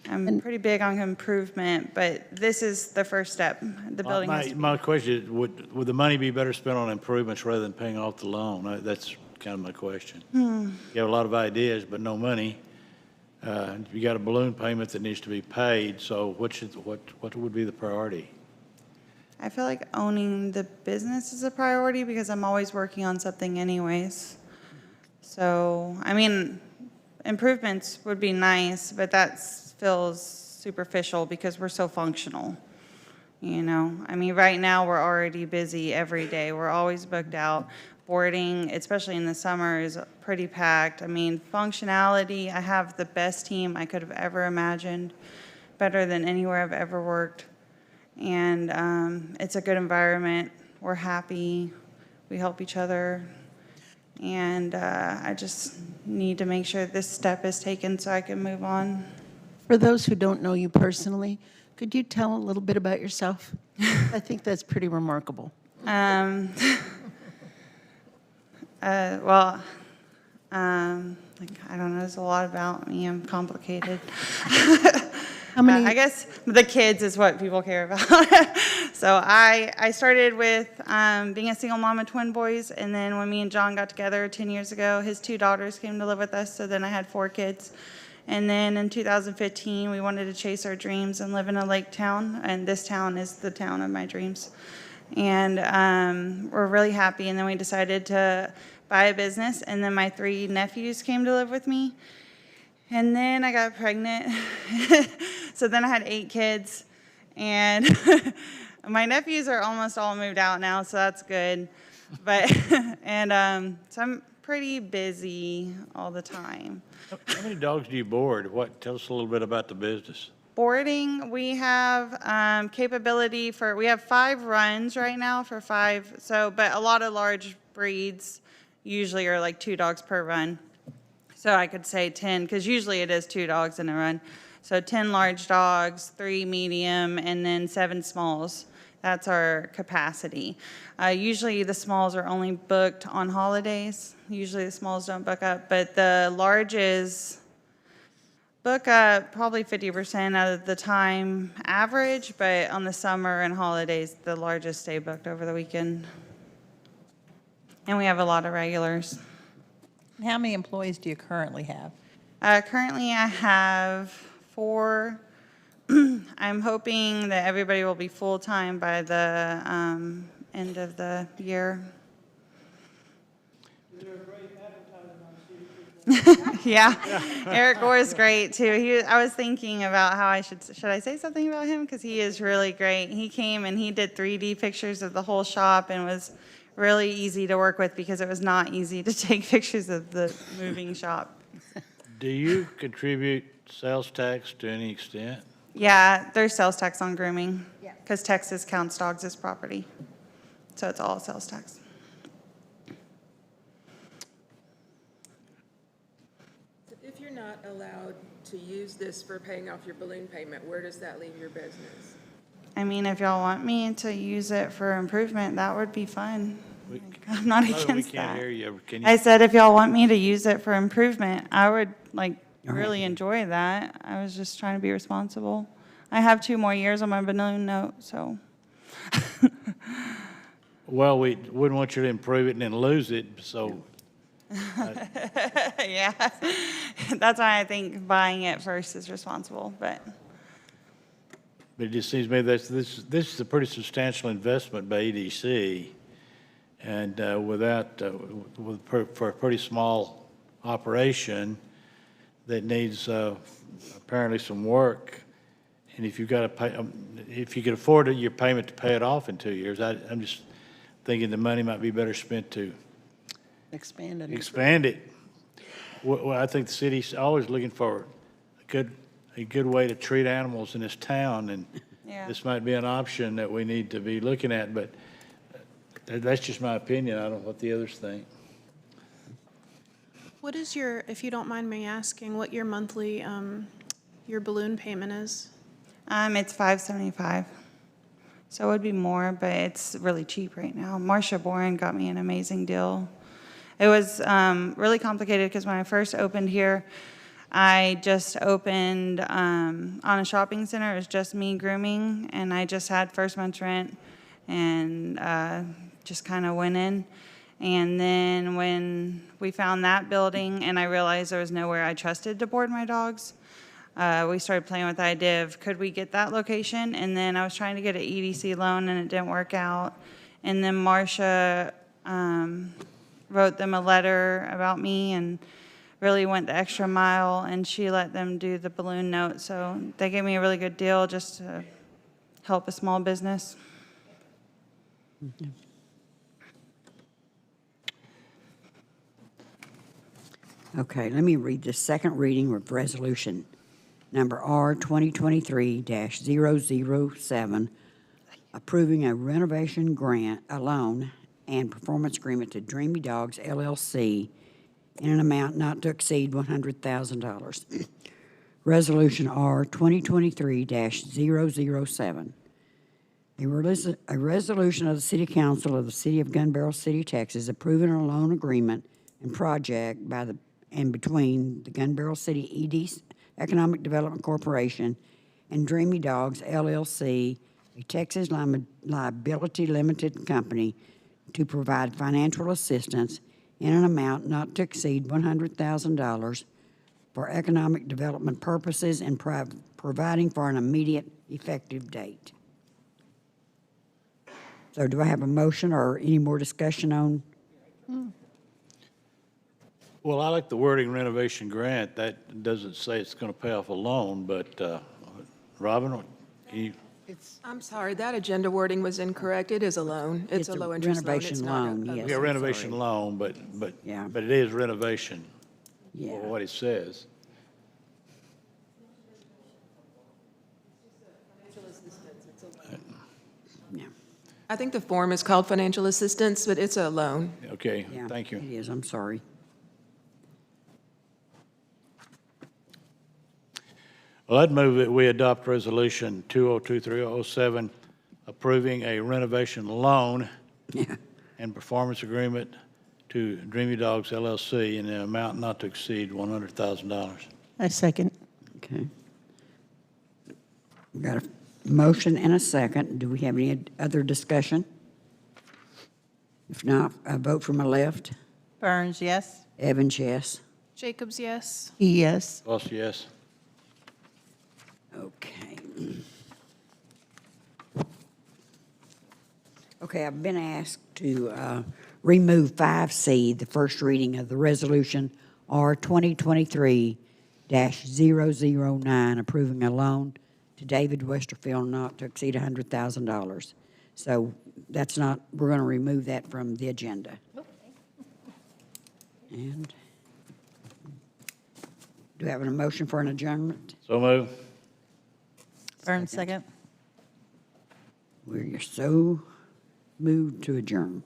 I'm pretty big on improvement, but this is the first step. The building has to be. My question is, would the money be better spent on improvements rather than paying off the loan? That's kind of my question. You have a lot of ideas, but no money. You got a balloon payment that needs to be paid, so what would be the priority? I feel like owning the business is a priority because I'm always working on something anyways. So, I mean, improvements would be nice, but that feels superficial because we're so functional. You know, I mean, right now we're already busy every day. We're always booked out. Boarding, especially in the summer, is pretty packed. I mean, functionality, I have the best team I could have ever imagined, better than anywhere I've ever worked. And it's a good environment. We're happy. We help each other. And I just need to make sure this step is taken so I can move on. For those who don't know you personally, could you tell a little bit about yourself? I think that's pretty remarkable. Like, I don't know, there's a lot about me. I'm complicated. How many? I guess the kids is what people care about. So I started with being a single mom of twin boys, and then when me and John got together 10 years ago, his 2 daughters came to live with us, so then I had 4 kids. And then in 2015, we wanted to chase our dreams and live in a lake town, and this town is the town of my dreams. And we're really happy, and then we decided to buy a business, and then my 3 nephews came to live with me. And then I got pregnant. So then I had 8 kids, and my nephews are almost all moved out now, so that's good. But, so I'm pretty busy all the time. How many dogs do you board? Tell us a little bit about the business. Boarding, we have capability we have 5 runs right now for 5, but a lot of large breeds usually are like 2 dogs per run. So I could say 10, because usually it is 2 dogs in a run. So 10 large dogs, 3 medium, and then 7 smalls. That's our capacity. Usually the smalls are only booked on holidays. Usually the smalls don't book up, but the larges book up probably 50% of the time average, but on the summer and holidays, the largest stay booked over the weekend. And we have a lot of regulars. How many employees do you currently have? Currently, I have 4. I'm hoping that everybody will be full-time by the end of the year. Yeah, Eric Gore is great too. I was thinking about how should I say something about him? Because he is really great. He came and he did 3D pictures of the whole shop and was really easy to work with because it was not easy to take pictures of the moving shop. Do you contribute sales tax to any extent? Yeah, there's sales tax on grooming because Texas counts dogs as property. So it's all sales tax. If you're not allowed to use this for paying off your balloon payment, where does that leave your business? I mean, if y'all want me to use it for improvement, that would be fun. I'm not against that. We can't hear you. Can you? I said if y'all want me to use it for improvement, I would really enjoy that. I was just trying to be responsible. I have 2 more years on my balloon note, so. Well, we wouldn't want you to improve it and then lose it, so. Yeah, that's why I think buying it first is responsible, but. It just seems to me that this is a pretty substantial investment by EDC, and for a pretty small operation that needs apparently some work, and if you've got to pay, if you can afford your payment to pay it off in 2 years, I'm just thinking the money might be better spent to Expand it. expand it. Well, I think the city's always looking for a good way to treat animals in this town, and this might be an option that we need to be looking at, but that's just my opinion. I don't know what the others think. What is your, if you don't mind me asking, what your monthly, your balloon payment is? It's $575. So it would be more, but it's really cheap right now. Marcia Boren got me an amazing deal. It was really complicated because when I first opened here, I just opened on a shopping center. It was just me grooming, and I just had first month's rent and just kind of went in. And then when we found that building and I realized there was nowhere I trusted to board my dogs, we started playing with the idea of could we get that location? And then I was trying to get an EDC loan and it didn't work out. And then Marcia wrote them a letter about me and really went the extra mile, and she let them do the balloon note. So they gave me a really good deal just to help a small business. Okay, let me read the second reading of resolution number R 2023-007, approving a renovation grant, a loan, and performance agreement to Dreamy Dogs LLC in an amount not to exceed $100,000. Resolution R 2023-007. A resolution of the City Council of the City of Gun Barrel City, Texas, approving a loan agreement and project by between the Gun Barrel City ED Economic Development Corporation and Dreamy Dogs LLC, a Texas liability limited company, to provide financial assistance in an amount not to exceed $100,000 for economic development purposes and providing for an immediate effective date. So do I have a motion or any more discussion on? Well, I like the wording renovation grant. That doesn't say it's going to pay off a loan, but Robin, can you I'm sorry, that agenda wording was incorrect. It is a loan. It's a low-interest loan. It's renovation not a- loan, a- yes. Yeah, I'm renovation sorry. loan, but Yeah. it is renovation, Yeah. what it says. Yeah. I think the form is called financial assistance, but it's a loan. Okay, Yeah, thank you. It is, I'm sorry. Well, I'd move that we adopt Resolution 202307, approving a renovation loan Yeah. and performance agreement to Dreamy Dogs LLC in an amount not to exceed $100,000. I second. Okay. We got a motion and a second. Do we have any other discussion? If not, a vote from my left. Burns, yes? Evans, yes. Jacobs, yes. Yes. Voss, yes. Okay. Okay, I've been asked to remove 5C, the first reading of the resolution R 2023-009, approving a loan to David Westerfield not to exceed $100,000. So that's not, we're going to remove that from the agenda. And do we have a motion for an adjournment? So move. Burns, second? We're so moved to adjourn.